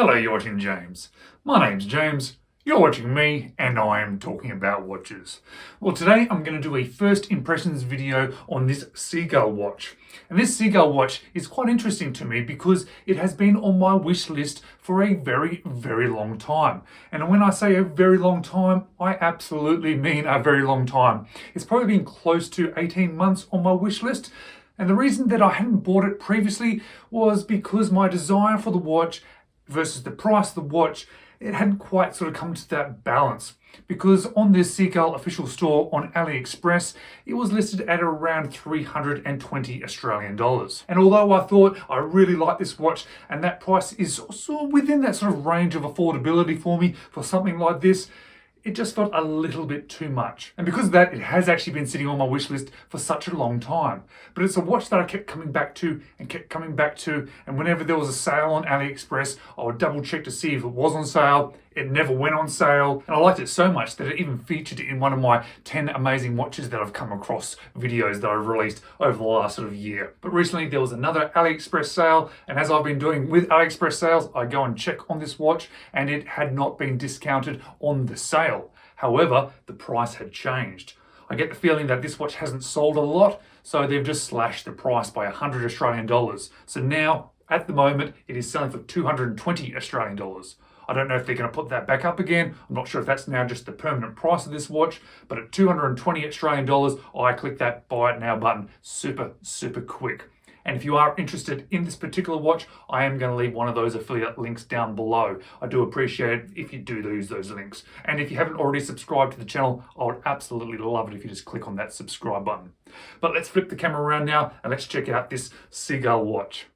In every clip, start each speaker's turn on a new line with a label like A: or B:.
A: Hello, you're watching James. My name's James, you're watching me, and I am talking about watches. Well, today I'm going to do a first impressions video on this SEAGULL watch. And this SEAGULL watch is quite interesting to me because it has been on my wish list for a very, very long time. And when I say a very long time, I absolutely mean a very long time. It's probably been close to 18 months on my wish list. And the reason that I hadn't bought it previously was because my desire for the watch versus the price of the watch, it hadn't quite sort of come to that balance. Because on this SEAGULL official store on AliExpress, it was listed at around 320 Australian dollars. And although I thought I really like this watch and that price is also within that sort of range of affordability for me for something like this, it just felt a little bit too much. And because of that, it has actually been sitting on my wish list for such a long time. But it's a watch that I kept coming back to and kept coming back to. And whenever there was a sale on AliExpress, I would double check to see if it was on sale. It never went on sale. And I liked it so much that it even featured in one of my 10 amazing watches that I've come across videos that I've released over the last sort of year. But recently there was another AliExpress sale. And as I've been doing with AliExpress sales, I go and check on this watch and it had not been discounted on the sale. However, the price had changed. I get the feeling that this watch hasn't sold a lot, so they've just slashed the price by 100 Australian dollars. So now, at the moment, it is selling for 220 Australian dollars. I don't know if they're going to put that back up again. I'm not sure if that's now just the permanent price of this watch, but at 220 Australian dollars, I click that buy it now button super, super quick. And if you are interested in this particular watch, I am going to leave one of those affiliate links down below. I do appreciate it if you do use those links. And if you haven't already subscribed to the channel, I would absolutely love it if you just click on that subscribe button. But let's flip the camera around now and let's check out this SEAGULL watch.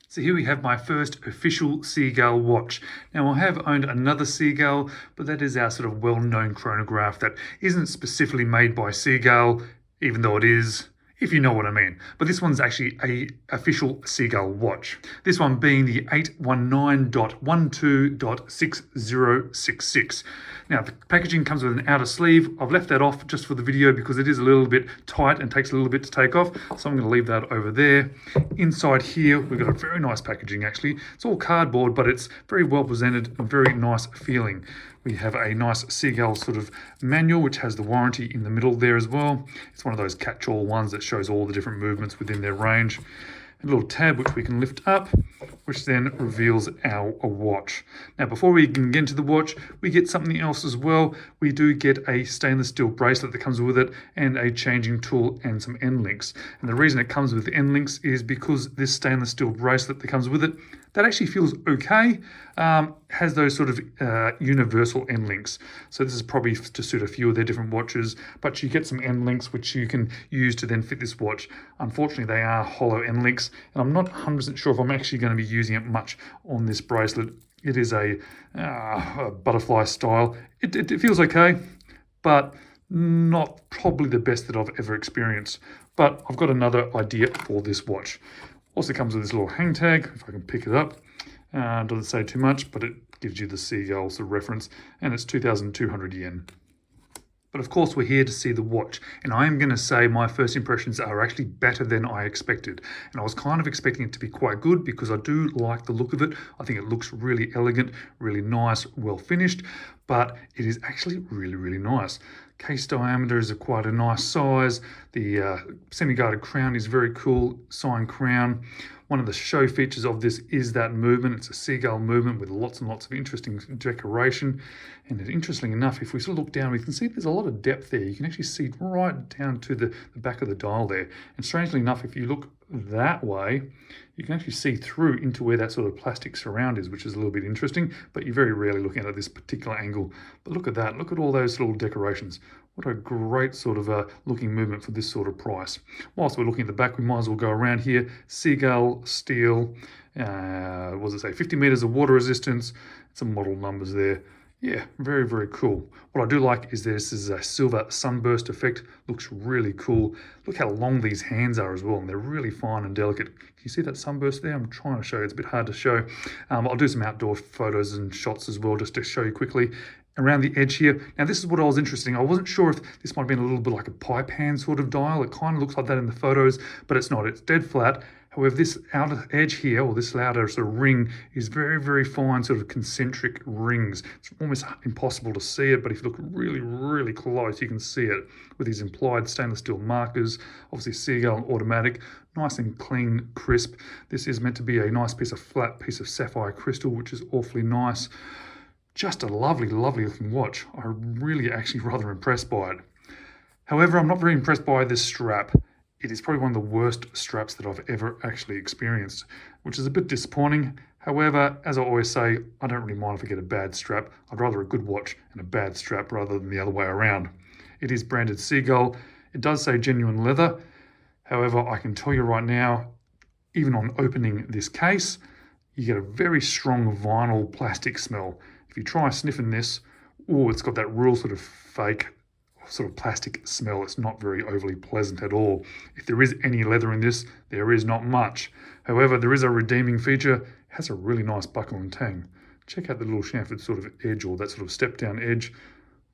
A: So here we have my first official SEAGULL watch. Now I have owned another SEAGULL, but that is our sort of well-known chronograph that isn't specifically made by SEAGULL, even though it is, if you know what I mean. But this one's actually a official SEAGULL watch. This one being the 819.12.6066. Now the packaging comes with an outer sleeve. I've left that off just for the video because it is a little bit tight and takes a little bit to take off. So I'm going to leave that over there. Inside here, we've got a very nice packaging actually. It's all cardboard, but it's very well presented and very nice feeling. We have a nice SEAGULL sort of manual, which has the warranty in the middle there as well. It's one of those catch-all ones that shows all the different movements within their range. A little tab which we can lift up, which then reveals our watch. Now, before we can get into the watch, we get something else as well. We do get a stainless steel bracelet that comes with it and a changing tool and some end links. And the reason it comes with end links is because this stainless steel bracelet that comes with it, that actually feels okay, has those sort of universal end links. So this is probably to suit a few of their different watches, but you get some end links which you can use to then fit this watch. Unfortunately, they are hollow end links, and I'm not 100% sure if I'm actually going to be using it much on this bracelet. It is a butterfly style. It feels okay, but not probably the best that I've ever experienced. But I've got another idea for this watch. Also comes with this little hang tag, if I can pick it up. Doesn't say too much, but it gives you the SEAGULL sort of reference, and it's 2,200 yen. But of course, we're here to see the watch, and I am going to say my first impressions are actually better than I expected. And I was kind of expecting it to be quite good because I do like the look of it. I think it looks really elegant, really nice, well finished, but it is actually really, really nice. Case diameter is quite a nice size. The semi-guarded crown is very cool, signed crown. One of the show features of this is that movement. It's a SEAGULL movement with lots and lots of interesting decoration. And interestingly enough, if we sort of look down, we can see there's a lot of depth there. You can actually see right down to the back of the dial there. And strangely enough, if you look that way, you can actually see through into where that sort of plastic surround is, which is a little bit interesting, but you're very rarely looking at this particular angle. But look at that, look at all those little decorations. What a great sort of looking movement for this sort of price. Whilst we're looking at the back, we might as well go around here. SEAGULL steel, what does it say, 50 meters of water resistance, some model numbers there. Yeah, very, very cool. What I do like is this is a silver sunburst effect. Looks really cool. Look how long these hands are as well, and they're really fine and delicate. Can you see that sunburst there? I'm trying to show you. It's a bit hard to show. I'll do some outdoor photos and shots as well, just to show you quickly. Around the edge here. Now this is what I was interested in. I wasn't sure if this might have been a little bit like a pipe hand sort of dial. It kind of looks like that in the photos, but it's not. It's dead flat. However, this outer edge here, or this outer sort of ring, is very, very fine sort of concentric rings. It's almost impossible to see it, but if you look really, really close, you can see it with these implied stainless steel markers. Obviously, SEAGULL automatic, nice and clean, crisp. This is meant to be a nice flat piece of sapphire crystal, which is awfully nice. Just a lovely, lovely looking watch. I'm really actually rather impressed by it. However, I'm not very impressed by this strap. It is probably one of the worst straps that I've ever actually experienced, which is a bit disappointing. However, as I always say, I don't really mind if I get a bad strap. I'd rather a good watch and a bad strap rather than the other way around. It is branded SEAGULL. It does say genuine leather. However, I can tell you right now, even on opening this case, you get a very strong vinyl plastic smell. If you try sniffing this, oh, it's got that real sort of fake sort of plastic smell. It's not very overly pleasant at all. If there is any leather in this, there is not much. However, there is a redeeming feature. It has a really nice buckle and tang. Check out the little chamfered sort of edge, or that sort of step down edge.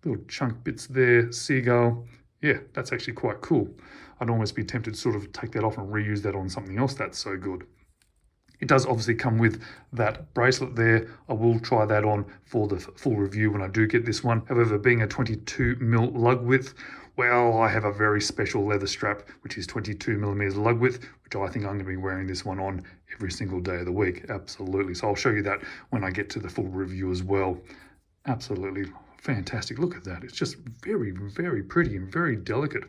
A: Little chunk bits there, SEAGULL. Yeah, that's actually quite cool. I'd almost be tempted to sort of take that off and reuse that on something else. That's so good. It does obviously come with that bracelet there. I will try that on for the full review when I do get this one. However, being a 22mm lug width, well, I have a very special leather strap, which is 22mm lug width, which I think I'm going to be wearing this one on every single day of the week. Absolutely. So I'll show you that when I get to the full review as well. Absolutely fantastic. Look at that. It's just very, very pretty and very delicate.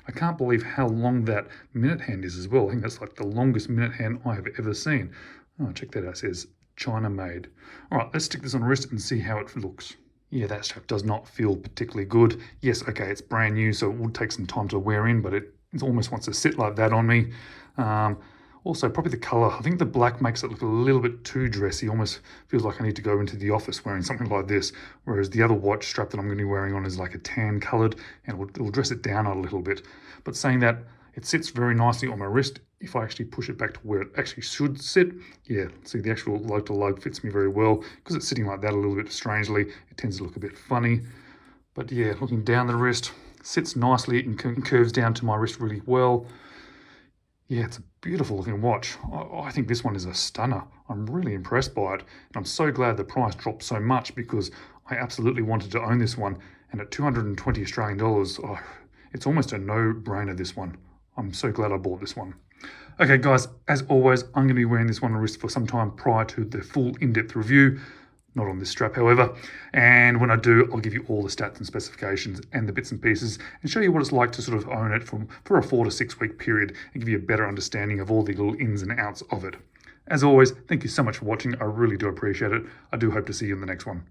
A: I can't believe how long that minute hand is as well. I think that's like the longest minute hand I have ever seen. Oh, check that out. It says China made. All right, let's stick this on a wrist and see how it looks. Yeah, that strap does not feel particularly good. Yes, okay, it's brand new, so it would take some time to wear in, but it almost wants to sit like that on me. Also, probably the color. I think the black makes it look a little bit too dressy. Almost feels like I need to go into the office wearing something like this. Whereas the other watch strap that I'm going to be wearing on is like a tan colored, and it'll dress it down a little bit. But saying that, it sits very nicely on my wrist. If I actually push it back to where it actually should sit, yeah, see the actual lug to lug fits me very well. Because it's sitting like that a little bit strangely, it tends to look a bit funny. But yeah, looking down the wrist, sits nicely and curves down to my wrist really well. Yeah, it's a beautiful looking watch. I think this one is a stunner. I'm really impressed by it. And I'm so glad the price dropped so much because I absolutely wanted to own this one. And at 220 Australian dollars, oh, it's almost a no-brainer, this one. I'm so glad I bought this one. Okay, guys, as always, I'm going to be wearing this one on the wrist for some time prior to the full in-depth review. Not on this strap, however. And when I do, I'll give you all the stats and specifications and the bits and pieces and show you what it's like to sort of own it for a 4 to 6 week period and give you a better understanding of all the little ins and outs of it. As always, thank you so much for watching. I really do appreciate it. I do hope to see you in the next one.